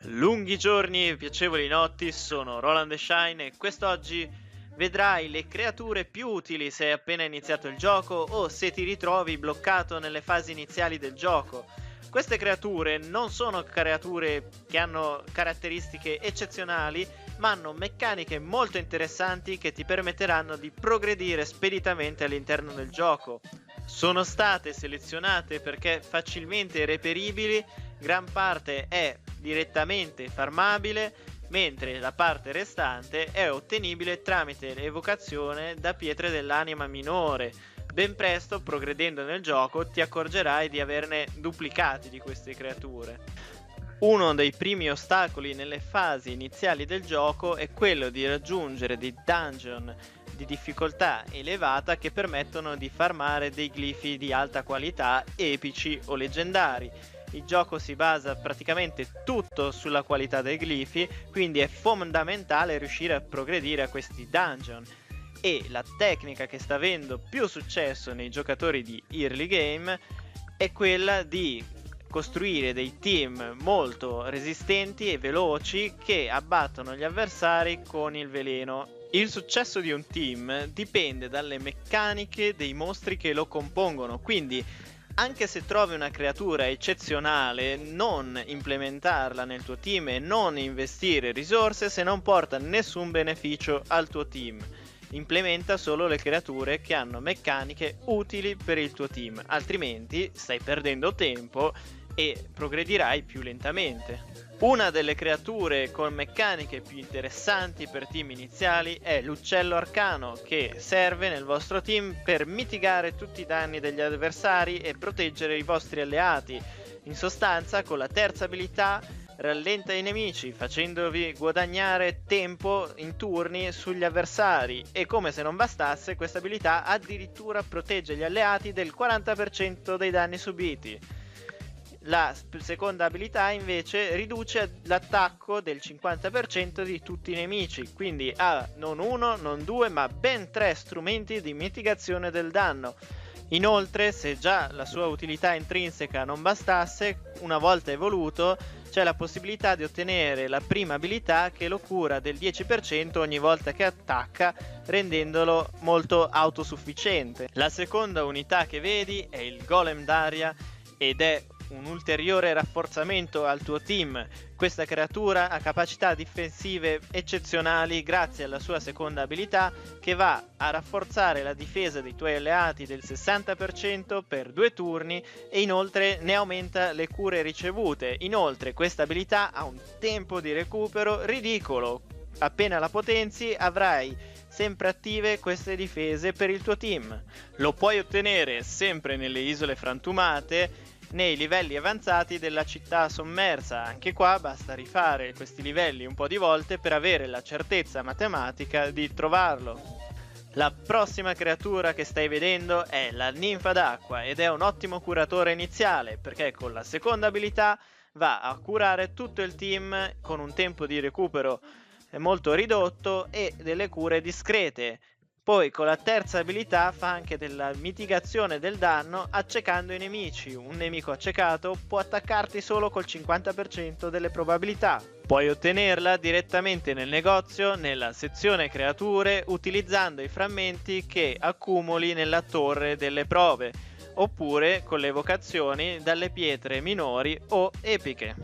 Lunghi giorni e piacevoli notti, sono Roland The Shine e quest'oggi vedrai le creature più utili se hai appena iniziato il gioco o se ti ritrovi bloccato nelle fasi iniziali del gioco. Queste creature non sono creature che hanno caratteristiche eccezionali, ma hanno meccaniche molto interessanti che ti permetteranno di progredire speditamente all'interno del gioco. Sono state selezionate perché facilmente reperibili, gran parte è direttamente farmabile, mentre la parte restante è ottenibile tramite l'evocazione da pietre dell'anima minore. Ben presto, progredendo nel gioco, ti accorgerai di averne duplicati di queste creature. Uno dei primi ostacoli nelle fasi iniziali del gioco è quello di raggiungere dei dungeon di difficoltà elevata che permettono di farmare dei glifi di alta qualità, epici o leggendari. Il gioco si basa praticamente tutto sulla qualità dei glifi, quindi è fondamentale riuscire a progredire a questi dungeon. E la tecnica che sta avendo più successo nei giocatori di early game è quella di costruire dei team molto resistenti e veloci che abbattono gli avversari con il veleno. Il successo di un team dipende dalle meccaniche dei mostri che lo compongono, quindi anche se trovi una creatura eccezionale, non implementarla nel tuo team e non investire risorse se non porta nessun beneficio al tuo team. Implementa solo le creature che hanno meccaniche utili per il tuo team, altrimenti stai perdendo tempo e progredirai più lentamente. Una delle creature con meccaniche più interessanti per team iniziali è l'uccello arcano, che serve nel vostro team per mitigare tutti i danni degli avversari e proteggere i vostri alleati. In sostanza, con la terza abilità rallenta i nemici, facendovi guadagnare tempo in turni sugli avversari, e come se non bastasse, questa abilità addirittura protegge gli alleati del 40% dei danni subiti. La seconda abilità invece riduce l'attacco del 50% di tutti i nemici, quindi ha non uno, non due, ma ben 3 strumenti di mitigazione del danno. Inoltre, se già la sua utilità intrinseca non bastasse, una volta evoluto c'è la possibilità di ottenere la prima abilità che lo cura del 10% ogni volta che attacca, rendendolo molto autosufficiente. La seconda unità che vedi è il Golem d'aria ed è un ulteriore rafforzamento al tuo team. Questa creatura ha capacità difensive eccezionali grazie alla sua seconda abilità, che va a rafforzare la difesa dei tuoi alleati del 60% per 2 turni e inoltre ne aumenta le cure ricevute. Inoltre questa abilità ha un tempo di recupero ridicolo. Appena la potenzi avrai sempre attive queste difese per il tuo team. Lo puoi ottenere sempre nelle isole frantumate, nei livelli avanzati della città sommersa. Anche qua basta rifare questi livelli un po' di volte per avere la certezza matematica di trovarlo. La prossima creatura che stai vedendo è la ninfa d'acqua ed è un ottimo curatore iniziale, perché con la seconda abilità va a curare tutto il team con un tempo di recupero molto ridotto e delle cure discrete. Poi con la terza abilità fa anche della mitigazione del danno accecando i nemici. Un nemico accecato può attaccarti solo col 50% delle probabilità. Puoi ottenerla direttamente nel negozio, nella sezione creature, utilizzando i frammenti che accumuli nella torre delle prove, oppure con le evocazioni dalle pietre minori o epiche.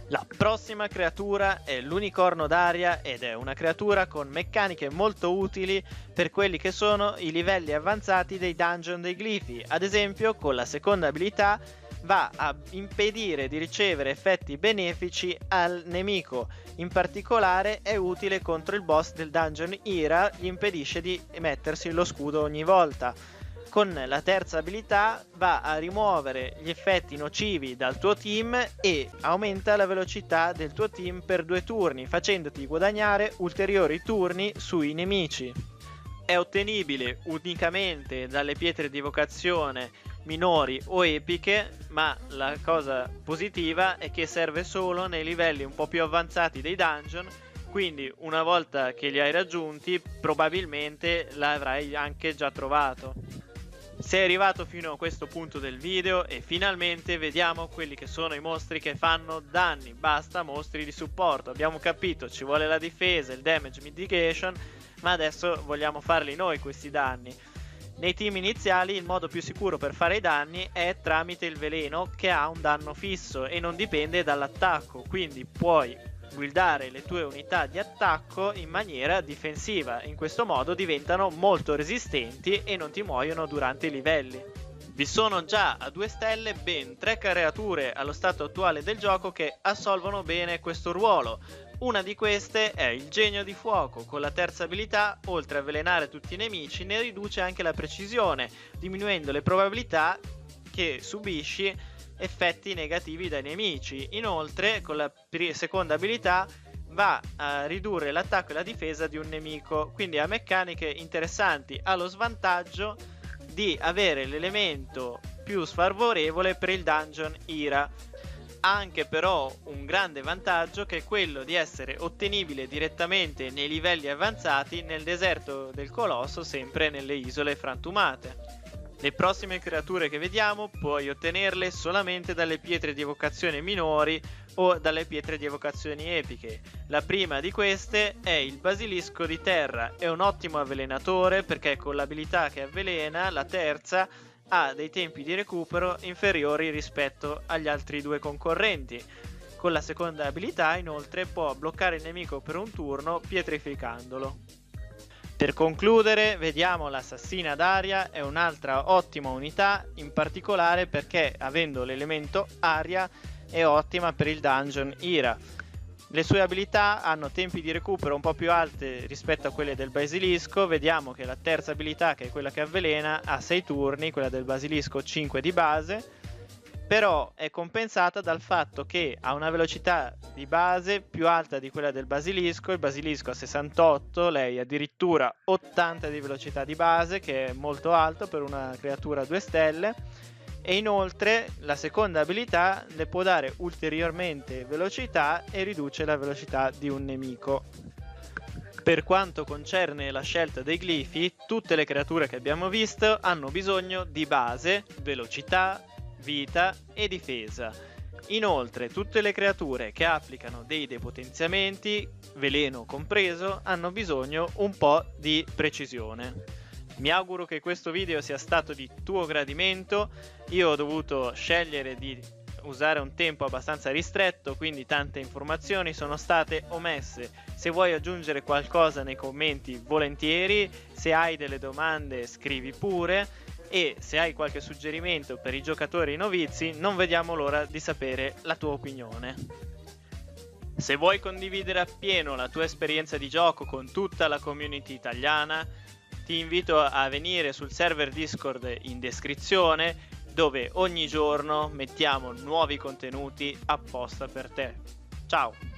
La prossima creatura è l'unicorno d'aria ed è una creatura con meccaniche molto utili per quelli che sono i livelli avanzati dei dungeon dei glifi. Ad esempio, con la seconda abilità va a impedire di ricevere effetti benefici al nemico. In particolare è utile contro il boss del dungeon Ira, gli impedisce di mettersi lo scudo ogni volta. Con la terza abilità va a rimuovere gli effetti nocivi dal tuo team e aumenta la velocità del tuo team per 2 turni, facendoti guadagnare ulteriori turni sui nemici. È ottenibile unicamente dalle pietre di evocazione minori o epiche, ma la cosa positiva è che serve solo nei livelli un po' più avanzati dei dungeon, quindi una volta che li hai raggiunti probabilmente l'avrai anche già trovato. Sei arrivato fino a questo punto del video e finalmente vediamo quelli che sono i mostri che fanno danni. Basta mostri di supporto, abbiamo capito, ci vuole la difesa, il damage mitigation, ma adesso vogliamo farli noi questi danni. Nei team iniziali il modo più sicuro per fare i danni è tramite il veleno, che ha un danno fisso e non dipende dall'attacco, quindi puoi buildare le tue unità di attacco in maniera difensiva. In questo modo diventano molto resistenti e non ti muoiono durante i livelli. Vi sono già a 2 stelle ben 3 creature allo stato attuale del gioco che assolvono bene questo ruolo. Una di queste è il Genio di Fuoco. Con la terza abilità, oltre a avvelenare tutti i nemici, ne riduce anche la precisione, diminuendo le probabilità che subisci effetti negativi dai nemici. Inoltre, con la seconda abilità va a ridurre l'attacco e la difesa di un nemico, quindi ha meccaniche interessanti. Ha lo svantaggio di avere l'elemento più sfavorevole per il dungeon ira. Ha anche però un grande vantaggio, che è quello di essere ottenibile direttamente nei livelli avanzati nel deserto del Colosso, sempre nelle isole frantumate. Le prossime creature che vediamo puoi ottenerle solamente dalle pietre di evocazione minori o dalle pietre di evocazioni epiche. La prima di queste è il Basilisco di Terra, è un ottimo avvelenatore perché con l'abilità che avvelena, la terza, ha dei tempi di recupero inferiori rispetto agli altri 2 concorrenti. Con la seconda abilità inoltre può bloccare il nemico per un turno pietrificandolo. Per concludere, vediamo l'Assassina d'Aria, è un'altra ottima unità, in particolare perché avendo l'elemento aria è ottima per il dungeon ira. Le sue abilità hanno tempi di recupero un po' più alte rispetto a quelle del Basilisco. Vediamo che la terza abilità, che è quella che avvelena, ha 6 turni, quella del Basilisco 5 di base, però è compensata dal fatto che ha una velocità di base più alta di quella del Basilisco. Il Basilisco ha 68, lei addirittura 80 di velocità di base, che è molto alto per una creatura a 2 stelle, e inoltre la seconda abilità le può dare ulteriormente velocità e riduce la velocità di un nemico. Per quanto concerne la scelta dei glifi, tutte le creature che abbiamo visto hanno bisogno di base, velocità, vita e difesa. Inoltre tutte le creature che applicano dei depotenziamenti, veleno compreso, hanno bisogno un po' di precisione. Mi auguro che questo video sia stato di tuo gradimento. Io ho dovuto scegliere di usare un tempo abbastanza ristretto, quindi tante informazioni sono state omesse. Se vuoi aggiungere qualcosa nei commenti, volentieri. Se hai delle domande, scrivi pure. E se hai qualche suggerimento per i giocatori novizi, non vediamo l'ora di sapere la tua opinione. Se vuoi condividere appieno la tua esperienza di gioco con tutta la community italiana, ti invito a venire sul server Discord in descrizione, dove ogni giorno mettiamo nuovi contenuti apposta per te. Ciao!